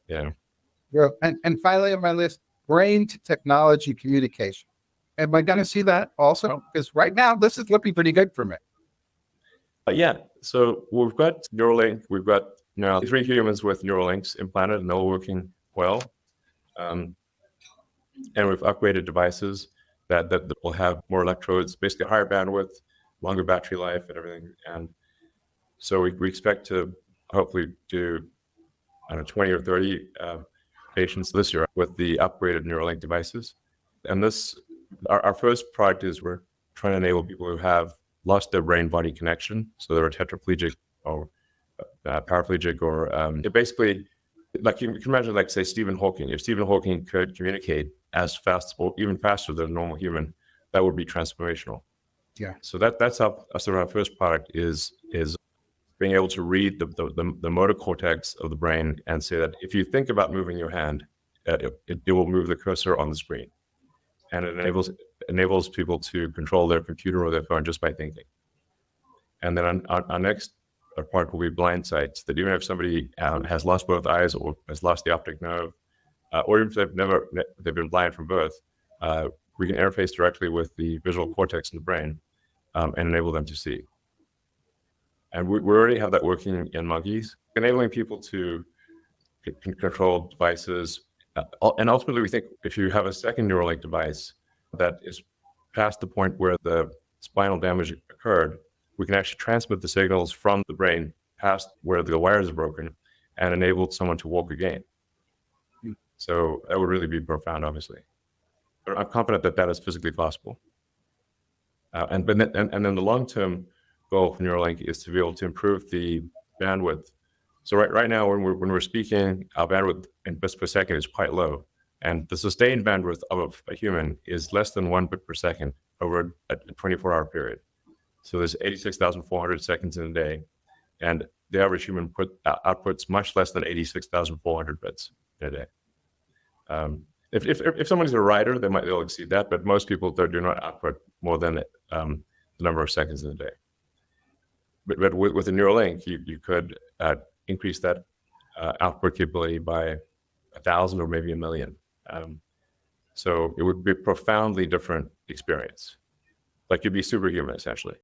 Yeah. Yeah. And finally on my list, brain to technology communication. Am I going to see that also? Because right now, this is looking pretty good for me. Yeah. So we've got Neuralink. We've got now 3 humans with Neuralinks implanted, and they're all working well. And we've upgraded devices that will have more electrodes, basically higher bandwidth, longer battery life, and everything. And so we expect to hopefully do, I don't know, 20 or 30 patients this year with the upgraded Neuralink devices. And our first product is we're trying to enable people who have lost their brain-body connection, so they're tetraplegic or paraplegic, or basically, like you can imagine, like say Stephen Hawking. If Stephen Hawking could communicate as fast or even faster than a normal human, that would be transformational. Yeah. So that's our first product is being able to read the motor cortex of the brain and say that if you think about moving your hand, it will move the cursor on the screen, and it enables people to control their computer or their phone just by thinking. And then our next part will be blind sights, that even if somebody has lost both eyes or has lost the optic nerve, or even if they've been blind from birth, we can interface directly with the visual cortex in the brain and enable them to see. And we already have that working in monkeys, enabling people to control devices. And ultimately, we think if you have a second Neuralink device that is past the point where the spinal damage occurred, we can actually transmit the signals from the brain past where the wires are broken and enable someone to walk again. So that would really be profound, obviously. But I'm confident that that is physically possible. And then the long-term goal for Neuralink is to be able to improve the bandwidth. So right now, when we're speaking, our bandwidth in bits per second is quite low, and the sustained bandwidth of a human is less than 1 bit per second over a 24-hour period. So there's 86,400 seconds in a day, and the average human outputs much less than 86,400 bits in a day. If someone's a writer, they'll exceed that, but most people do not output more than the number of seconds in a day. But with a Neuralink, you could increase that output capability by 1,000 or maybe 1,000,000. So it would be a profoundly different experience. Like you'd be superhuman, essentially.